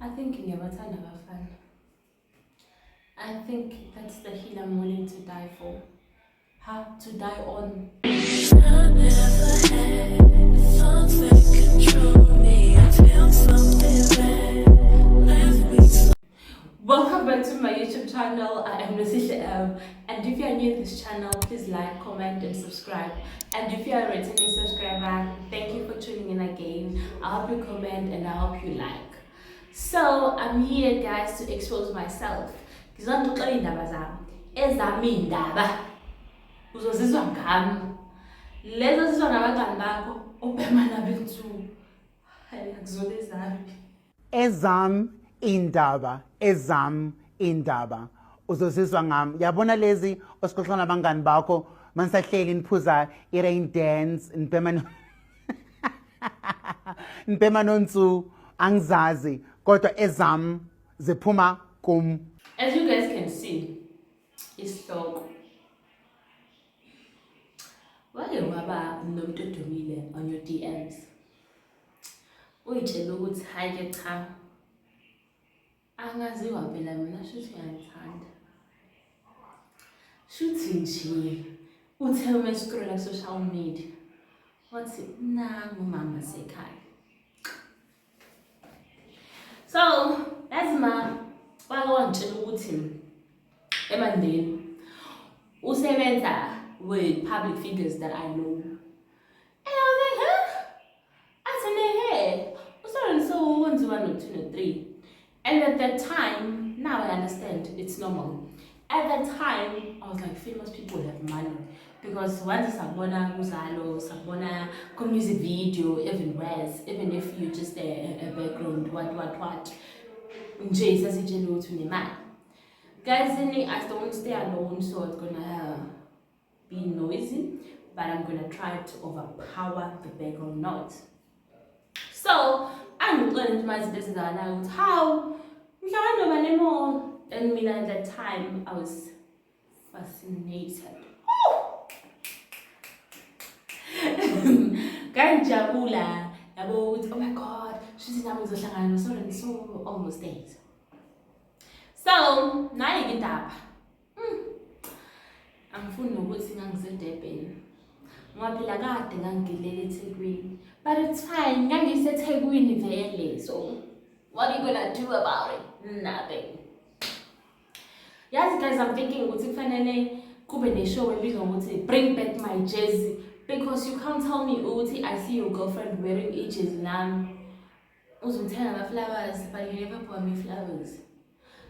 I think ngiyabathanda abafana. I think that's the hill I'm willing to die for. How to die on. I never had thoughts that control me. I feel something bad. Welcome back to my YouTube channel. I am Nasihle M. And if you are new to this channel, please like, comment, and subscribe. And if you are a returning subscriber, thank you for tuning in again. I hope you comment and I hope you like. So I'm here, guys, to expose myself. Ngizonixoxela indaba zami. Ezami indaba. Uzozizwa ngami. Lezo zizwa nabangani bakho obhema nabethu. Hayi akuzobe zami. Ezam indaba uzozizwa ngami. Yabona lezi osixoxa nabangani bakho manisahleli niphuza i-rain dance nibhema nonsu angizazi kodwa ezam ziphuma kum. As you guys can see, isihloko. Wake waba nomuntu odumile on your DMs. Uyitshela ukuthi hayi ke cha. Angaziwa phela mina shuthi ngiyangithanda. Shuthi nje uthe uma scroll ku social media. Wathi nangu mama sekhaya. So, lazima wangitshela ukuthi emandeni usebenza with public figures that I know. And I was like, huh? I said, hey, so when's 1 or 2 or 3? And at that time, now I understand, it's normal. At that time, I was like, famous people have money. Because once sabona Guzalo, sabona music video, even if you just a background, what. Nje sasitshela ukuthi unemali. Guys, I don't stay alone, so it's gonna be noisy, but I'm gonna try to overpower the background noise. So I'm learning my business out how and me at that time I was fascinated. Ganjabula about oh my god, she's so almost days. So now you get up. Angifuni nokuthi ngangisedebheni. Ngaphila kade ngangilele eThekwini. But it's fine, ngangiseThekwini vele. So what are you gonna do about it? Nothing. Yes guys, I'm thinking ukuthi kufanele kube neshow ebizwa ngokuthi bring back my jersey, because you can't tell me ukuthi I see your girlfriend wearing a jersey nami. Uzongithenga ama-flowers, but you never bought me flowers.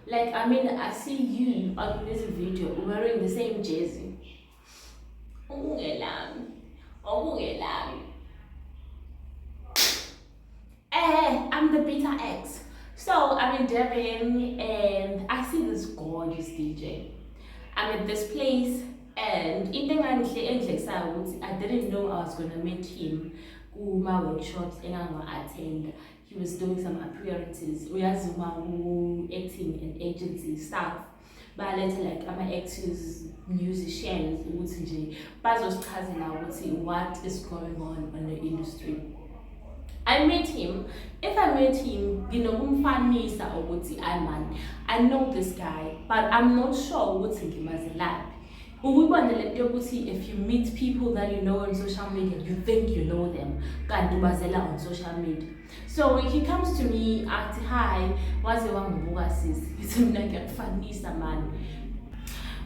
Like, I mean, I see you on this video wearing the same jersey. I'm the beta X. So I'm in Devon and I see this gorgeous DJ. I'm at this place and I didn't know I was gonna meet him. My workshops and I'm gonna attend. He was doing some appearances. We are acting and agency stuff. But later, like I'm actors, musicians, but what is going on in the industry. I met him. If I met him, I know this guy, but I'm not sure what's in him as a lab. If you meet people that you know on social media, you think you know them, on social media. So he comes to me, asked, hi, what's the one sis? He's like a funny man.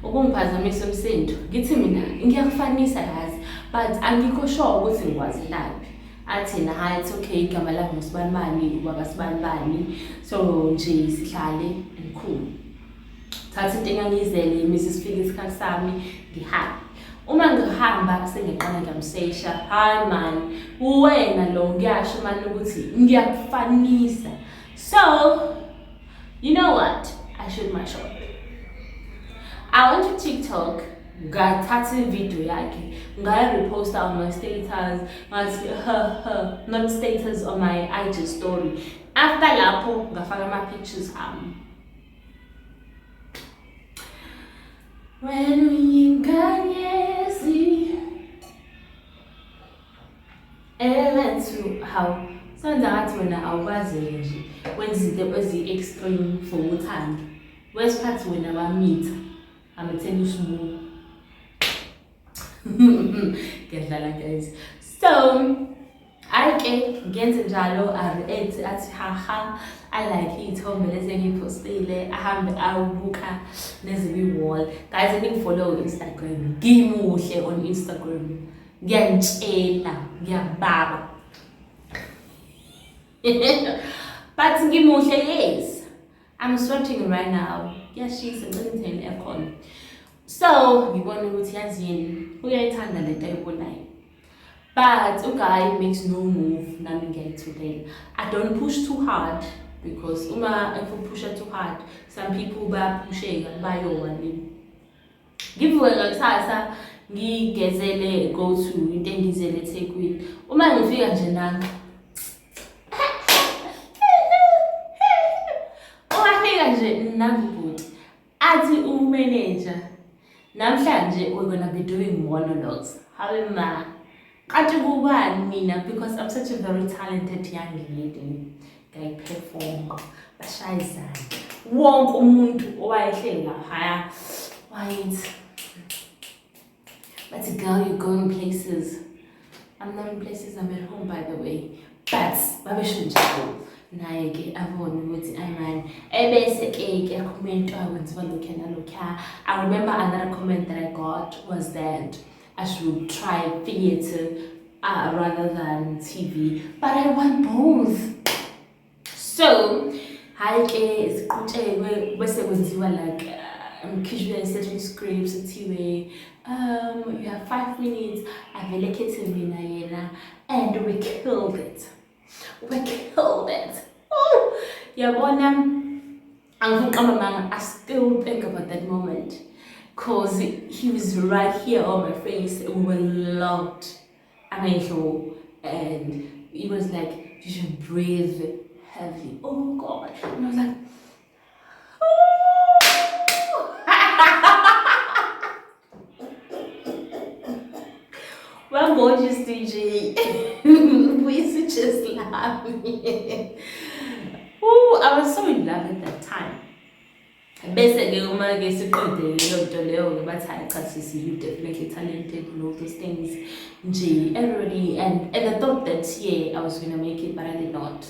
Ukungiphazamisa umsindo ngithi mina ngiyakufanisa yazi, but angikho sure ukuthi ngikwazelaphi. Athi na hayi it's okay, igama lami uSibanibani, ubaba Sibanibani, so nje sihlale engikhulu. Thatha into engangizele Mrs. Fika isikhathi sami ngihambe. Uma ngihamba sengiqala ngiyamsesha, hi man, wena lo ngiyasho man ukuthi ngiyakufanisa. So, you know what? I shoot my shot. I went to TikTok, ngathatha video yakhe, repost on my status, not status on my IG story. After lapho ngafaka ama pictures ami. When uyinganyezi elethu how senza ngathi wena awukwazi nje wenza izinto ezi-extreme for uthando wesiphathi wena wamitha amatheni usubuka ngiyadlala guys. So ayike ngenze njalo a-react athi haha I like iy'thombe lezi engiy'phostile ahambe awubuka neziwi-wall. Guys, engifollow Instagram ngimuhle on Instagram ngiyanitshela ngiyababa but ngimuhle yes I'm sweating right now kuyashisa ngicela ngithenge aircon. So ngibona ukuthi yazini uyayithanda lento ayibonayo but uGuy makes no move nami ngiyayithulela. I don't push too hard because if you push too hard some people bayapusheka bayowa nini. Ngivuke ngakusasa ngigezele go to into engizele eThekwini uma ngifika nje nami nambubhuti athi umanager namhlanje we're gonna be doing monologues. Hawe ma kanti kubani mina because I'm such a very talented young lady ngayiperform bashayizana wonke umuntu owayehleli lapha wayithi but girl you're going places. I'm not in places, I'm at home by the way but babesho njalo naye ke abone ukuthi ayimani ebese ke comment akwenziwa lokho nalokho. I remember another comment that I got was that I should try theatre rather than TV, but I want both. So hayi ke siqhutshekwe bese kwenziwa like casual certain scripts kuthiwe you have 5 minutes avelekhethe mina yena and we killed it. We killed it. Oh, yabona I still think about that moment because he was right here on my face. We were locked and he was like, you should breathe heavy. Oh God. And I was like, well, gorgeous DJ. We used to just laugh. Ooh, I was so in love at that time. Basically, uma ke siqedile leyo nto leyo ke bathi hayi cha sisi you definitely talented and all those things. Nje everybody and I thought that yeah I was gonna make it but I did not.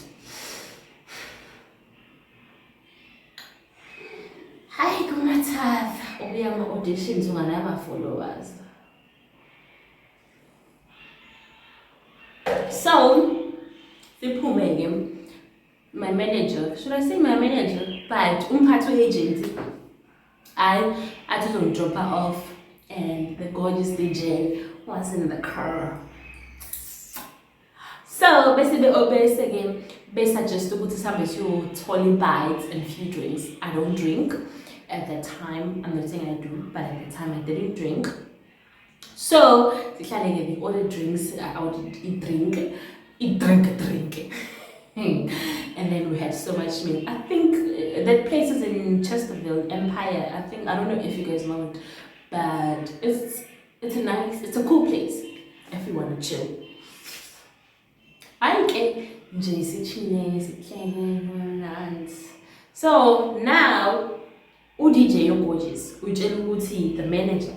Hayi kumathatha ubuya ama auditions unganama followers. So, my manager, should I say my manager? But umphathu agency, I just drop her off, and the gorgeous DJ was in the car. So basically, just ukuthi sihambe siyothola bites and few drinks. I don't drink at that time. I'm not saying I do, but at the time I didn't drink. So we ordered drinks. I ordered drink. And then we had so much meal. I think that place is in Chesterfield, Empire. I don't know if you guys know it, but it's a cool place if you want to chill. So now, DJ gorgeous. The manager.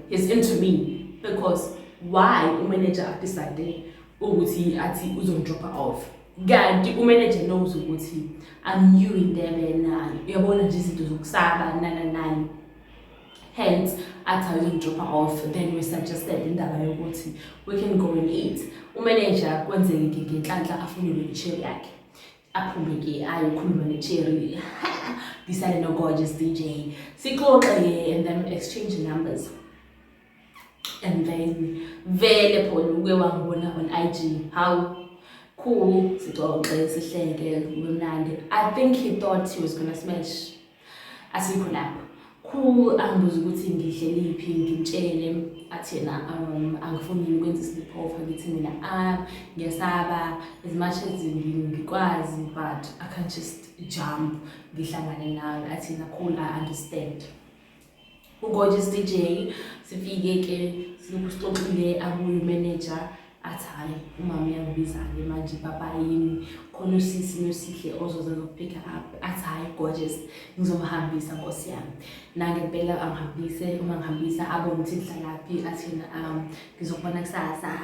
He's into me because why manager decided athi uzongidrop off. God, the manager knows ukuthi I'm new in there and uyabona nje izinto zokusaba nani. Hence athi uzongidrop off. Then we suggested indaba yokuthi we can go and eat. Manager kwenzeke ngenhlanhla afunile icherry yakhe. Aphume ke ayokhuluma necherry. Decided no gorgeous DJ. Sixoxe and then exchange numbers. And then vele phela uke wangibona on IG how cool sixoxe sihleke kumnandi. I think he thought he was gonna smash asikho lapho. Cool angibuza ukuthi ngihlelephi ngimtshele athi yena angifuni ukwenza sleepover ngithi mina ngiyasaba as much as ngikwazi but I can't just jump ngihlangane nawe athi na cool I understand. Gorgeous DJ sifike ke sixoxile abuye manager athi hayi umama uyangibiza-ke manje papa yini khona usisi nosihle ozoza zokuphika up athi hayi gorgeous ngizomhambisa nkosi yami nangempela angihambise uma ngihambisa abone ukuthi ngihlalaphi athi yena ngizokubona kusasa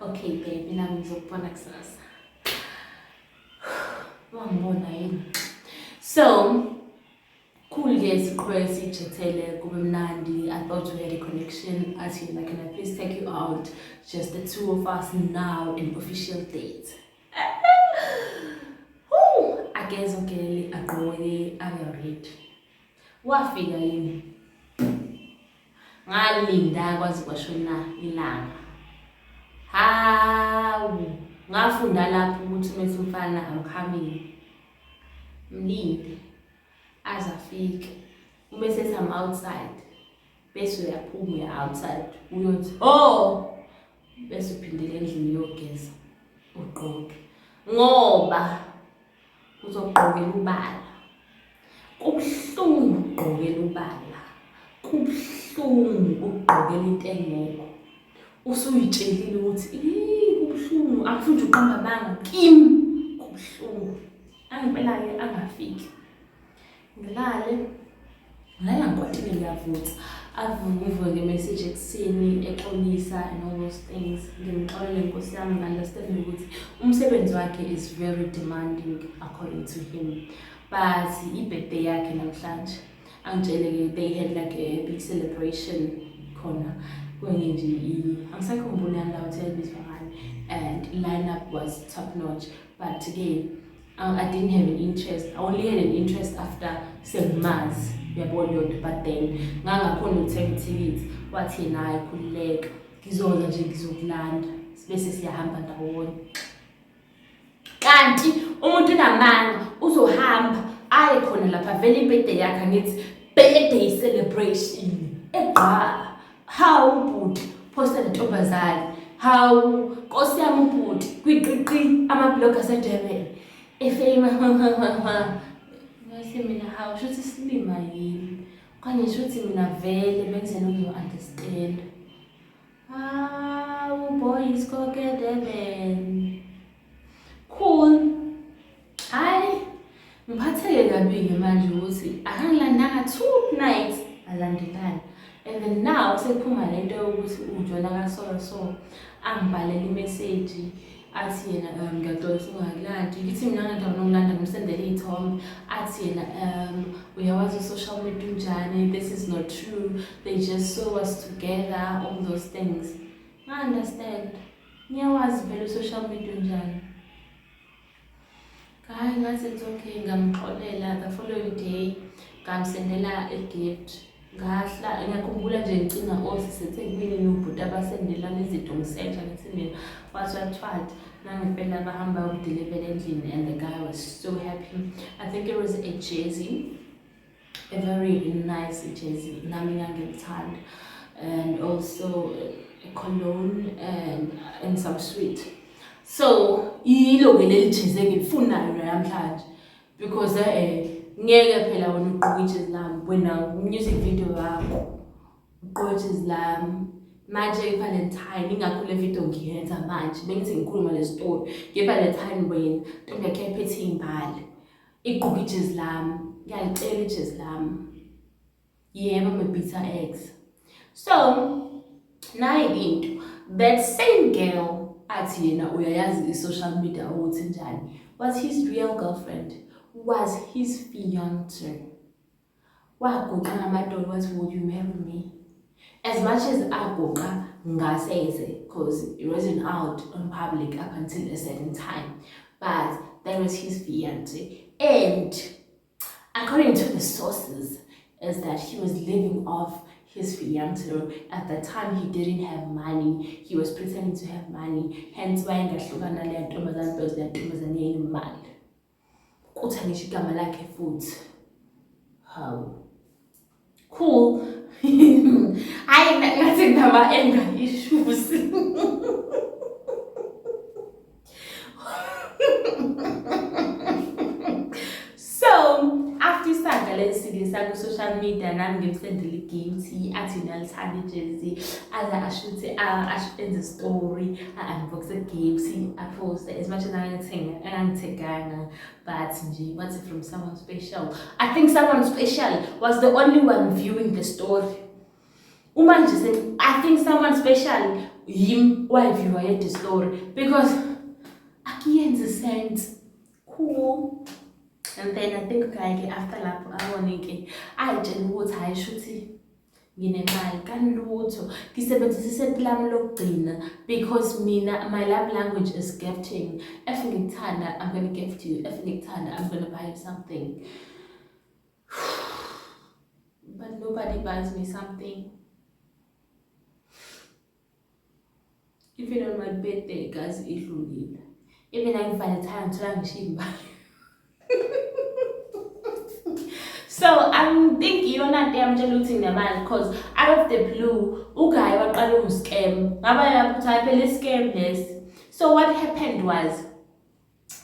okay baby nami ngizokubona kusasa wangibona yini so cool-ke siqhubeke sijethele kube mnandi. I thought we had a connection athi yena can I please take you out just the two of us now an official date agezogele agqoke abe-ready wafika yini ngalinda kwazi kwashona ilanga hawu ngafunda lapho ukuthi mase umfana angikhamile mlinde azafike ubese some outside bese uyaphuma uya outside uyothi bese uphindele endlini yogeza ugqoke ngoba uzogqokela ubala kubuhlungu ugqokela ubala kubuhlungu ugqokela into engekho usuyitshelile ukuthi kubuhlungu angifuni uqamba amanga kimi kubuhlungu angempela-ke angafiki ngilala ngikwatile ngiyavutha avuke message ekuseni exolisa and all those things ngimxolele nkosi yami ngi-understand ukuthi umsebenzi wakhe is very demanding according to him but i-birthday yakhe namhlanje angitshele-ke they had like a big celebration khona kwenye nje angisakhumbuli yami la hotel ibizwa ngani and lineup was top notch but again I didn't have an interest. I only had an interest after sengimazi uyabona yodwa but then ngangakhona ukuthenga ithikithi wathi yena hayi khululeka ngizoza nje ngizokulanda bese siyahamba ndawonye kanti umuntu unamanga uzohamba aye khona lapha vele ibirthday yakhe ngithi birthday celebration how ubhuti posta lentombazane how nkosi yami ubhuti kwiqiqi ama-blog asedurban efema ngase mina hawu shuthi silima yini kanye shuthi mina vele bengizeni uzo-understand boys go get Durban cool hayi ngiphatheke kabi-ke manje ukuthi akangilandanga 2 nights alandelani and then now sekuphuma lento yokuthi uJona kaSolo angibhalela imeseji athi yena ngiyaxolisa ungakulandi ngithi mina ngidawuna ukulanda ngimsendele iy'thombe athi yena uyawazi social media unjani this is not true they just saw us together all those things nga-understand ngiyawazi vele social media unjani hayi ngathi it's okay ngamxolela the following day ngamsendela a-gift ngahla ngiyakhumbula nje ngicinga siseThekwini nobhuti abasendelana izinto ngisetsha ngithi mina wathiwathi nangempela bahamba ukudeliver endlini and the guy was so happy. I think it was a jersey, a very nice jersey nami ngangilithanda and also a cologne and some sweet. So yilo-ke leli jersey engilifunayo namhlanje because ngeke phela wena ugqoke ijezi lami wena music video yakho ugqoke ijezi lami manje iValentine ingakho le video ngiyenza manje bengithi ngikhuluma le story ngeValentine wena ntombi yakhe ephethe imbali igqoke ijezi lami ngiyalitshela ijezi lami yebo mebitha ex so nayi into that same girl athi yena uyayazi i-social media ukuthi njani was his real girlfriend was his fiance. Wagoqa ngamadolo wathi would you marry me? As much as agoqa ngaseze because it wasn't out on public up until a certain time, but that was his fiance. And according to the sources is that he was living off his fiance. At the time he didn't have money, he was pretending to have money, hence why ngahlukana le ntombazane because le ntombazane yayimali kuthi ngisho igama lakhe futhi how cool hayi ngathi ngaba anger issues so after isandla lesike ngimsendisa ku-social media nami ngimsendela i-gift athi nalithanda ijezi aze ashuthe enze story a-unboxe gift aphoste as much as angangitheganga but nje wathi from someone special. I think someone special was the only one viewing the story. Uma nje I think someone special him wayeviewa yet the story because akiyenzi sense. Cool. And then I think like after lapho abone-ke ayitshela ukuthi hayi shuthi nginemali kanilutho ngisebenzisa isethi lami lokugcina because mina my love language is gifting. If ngikuthanda I'm gonna gift you. If ngikuthanda I'm gonna buy you something. But nobody buys me something. Even on my birthday guys idlulile. Even ngivalentine ngithola ngishiya imali. So I'm thinking you're not damn looting the man because out of the blue, guy waqala scam. Ngaba type a scam this. So what happened was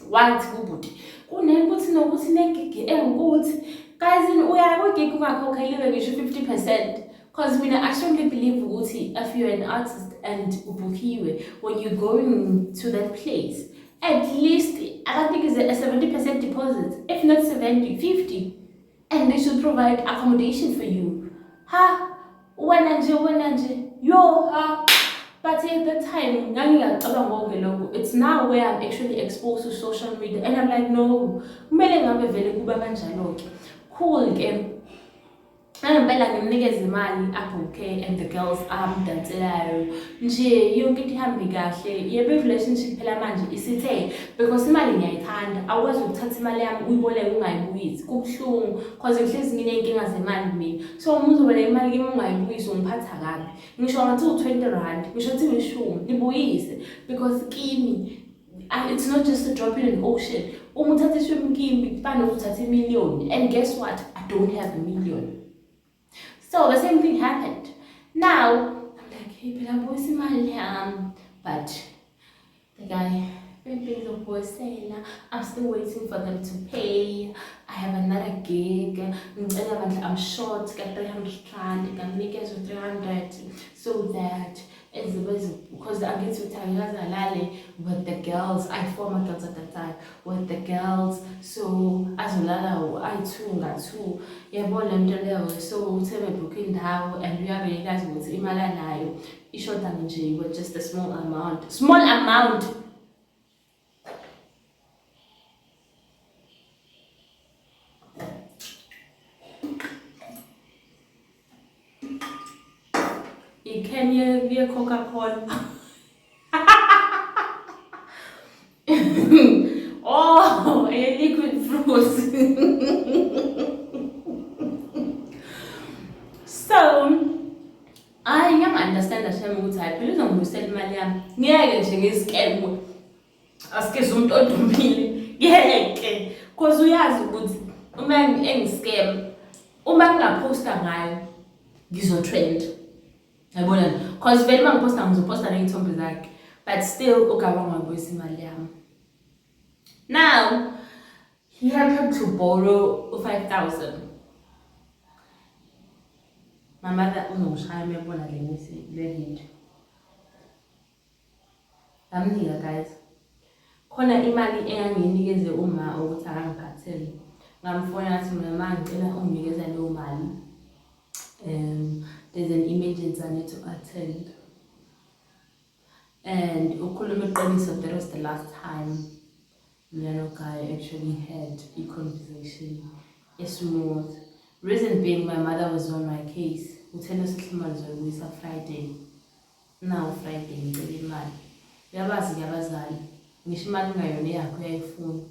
once kubuthi kunebuthi nokuthi negigi engukuthi guys uyakugigi ungakhokha libe ngisho 50% because mina I strongly believe ukuthi if you're an artist and ubukhiwe when you're going to that place at least I think it's a 70% deposit, if not 70, 50. And they should provide accommodation for you. When yo, but at the time, it's now where I'm actually exposed to social media. And I'm like, no, cool game. Ngempela ngimnikeza imali abhuke and the girls amdanselayo nje yonke into ihambe kahle yebo relationship phela manje isithe because imali ngiyayithanda awukwazi ukuthatha imali yami uyiboleke ungayibuyisi kubhlungu because ngihlezi ngineyinkinga zemali mina so uma uzoboleka imali kimi ungayibuyisi ungiphatha kabi ngisho ngathi u20 rand ngisho ngathi u10 nibuyise because kimi it's not just a drop in an ocean uma uthatha ishumi kimi kufana ukuthatha $1,000,000 and guess what I don't have $1,000,000. So the same thing happened. Now I'm like, hey, but I'm voicing my but the guy, I'm still waiting for them to pay. I have another gig. I'm short, get 300 rand, I can make it with 300 so that because I get to tell with the girls, I had 4 girls at the time, with the girls, so as well I too got two. Yeah, so tell me booking now and we are really guys with Imalanayo. You short them in with just a small amount. Small amount. Can you be a Coca-Cola? Oh, a liquid fruit. So, I am understand that I'm good type. Please don't sell money. Ngeke nje ngiscam. Aske umuntu odumile. Ngeke. Because uyazi ukuthi uma engiscam, uma ngingaposta ngayo, ngizotrend. Because very many post ngizoposta ney'thombe zakhe but still ukabanga ngoyisa imali yami. Now he happened to borrow 5,000. My mother uzongishaya mebona le video. Ngamnika guys. Khona imali enganginikeze uma ukuthi akangiphathele. Ngamfona ngathi mina manje ngicela unginikeze leyo mali. There's an emergency I need to attend. And that was the last time Milano guy actually had a conversation. It's smooth. Reason being my mother was on my case. It's Friday. Now Friday, ngicela imali. Yabazi ngiyabazali. Ngisho imali ngayona yakho yayifuna.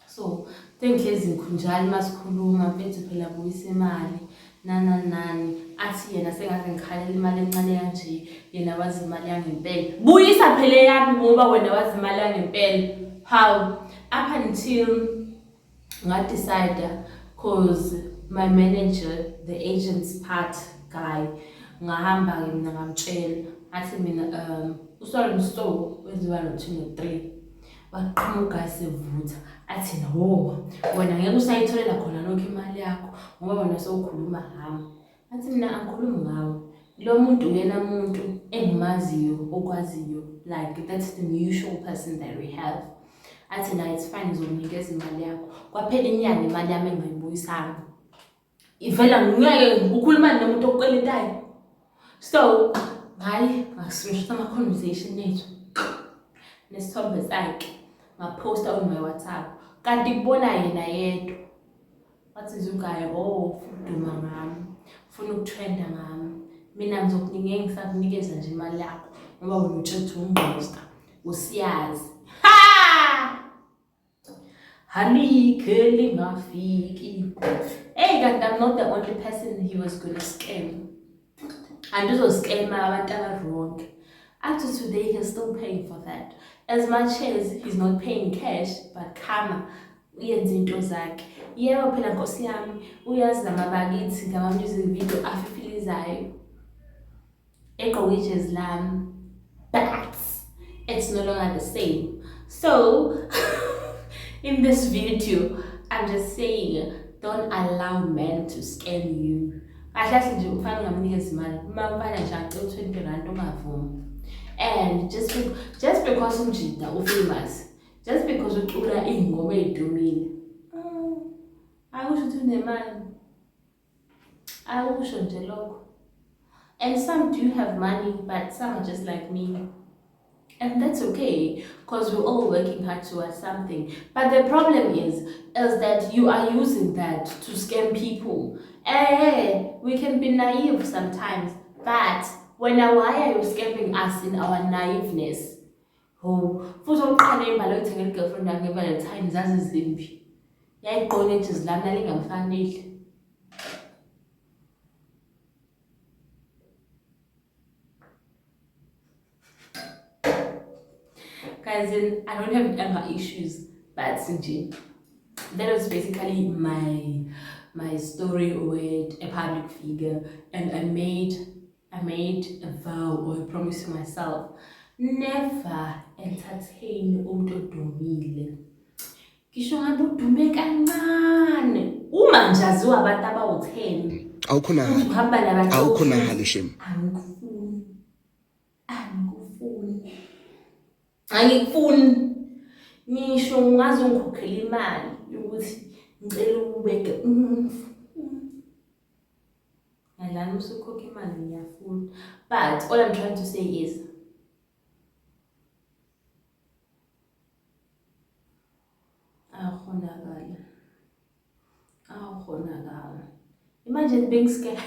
So, tengihlezi ngikhunjala masikhuluma mfethu phela buyisa imali. Nani athi yena sengathi ngikhalela imali encane kanje yena wazi imali yangempela buyisa phela yami ngoba wena wazi imali yangempela how up until decide cause my manager the agent's part guy ngahamba ke mina ngamtshela athi mina uSolomon Store wenziwa no 23 waqhamuka sevutha athi no wena ngeke usayitholela khona nokho imali yakho ngoba wena sowukhuluma ngami. Athi mina angikhulumi ngawe, lo muntu uyena muntu engimaziyo okwaziyo, like that's the mutual person that we have. Athi na it's fine, ngizokunikeza imali yakho kwaphela inyanga imali yami engayibuyisanga. Ivela ngeke ukhuluma nomuntu okweletayo. So hayi ngasisho ama conversation ethu nesithombe sakhe ngaposta on my WhatsApp, kanti kubona yena yedwa wathi Zugaya ufuna ngami, ufuna ukutrenda ngami, mina ngizokunika ngisakunikeza nje imali yakho ngoba wena utshethe ungqosta usiyazi. Honey ngafiki. Hey, kanti I'm not the only person he was gonna scam. And this was scam abantu wrong. Up to today, he's still paying for that. As much as he's not paying cash, but karma, uyenza into zakhe. Yebo phela Nkosi yami, uyazi namabakithi ngama music video afifilizayo. Egqoke ijezi lami. But it's no longer the same. So, in this video, I'm just saying, don't allow men to scam you. Kahle nje ufana ungamnikeza imali. Uma ufana nje acela 20 rand ungavumi. And just because umjida ufamous, just because ucula ingoma edumile, akusho ukuthi unemali. Akusho nje lokho. And some do have money, but some are just like me. And that's okay, because we're all working hard towards something. But the problem is that you are using that to scam people. We can be naive sometimes, but why are you scamming us in our naiveness? Futhi oqala imali oyithengela igirlfriend yakho nge-Valentine zazizimbi. Yayiqona ejezi lami nalingamfanele. Guys, I don't have anger issues, but that was basically my story with a public figure, and I made a vow or a promise to myself, never entertain umuntu odumile. Ngisho ngabe udume kancane, uma nje aziwa abantu abawu-10 uhamba nabantu awukhona ngale shem. Angikufuni ngisho ngaze ngikhokhela imali ukuthi ngicela ubeke ngalana usukhokha imali ngiyafuna, but all I'm trying to say is awukhonakala. Imagine being scared.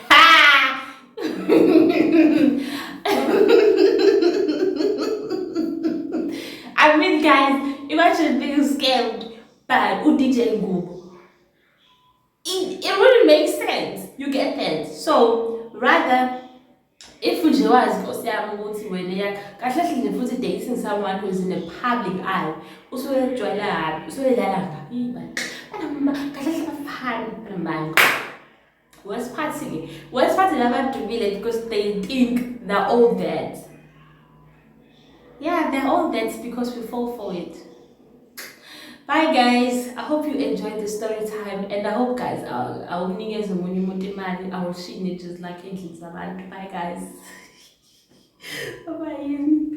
I mean, guys, imagine being scammed by DJ Ngubo. It really makes sense. You get that? So rather, if you was Nkosi yami ukuthi wena kahle nje futhi dating someone who is in a public eye, usoyejwayela hapi, usoyedlala ngapi bani. Kahle bafana manje. Worst part labadumile because they think they're all dead. Yeah, they're all dead because we fall for it. Bye guys, I hope you enjoyed the story time, and I hope guys I'll nikeza omunye umuntu imali, I will shine just like endlini zabantu. Bye guys. Bye.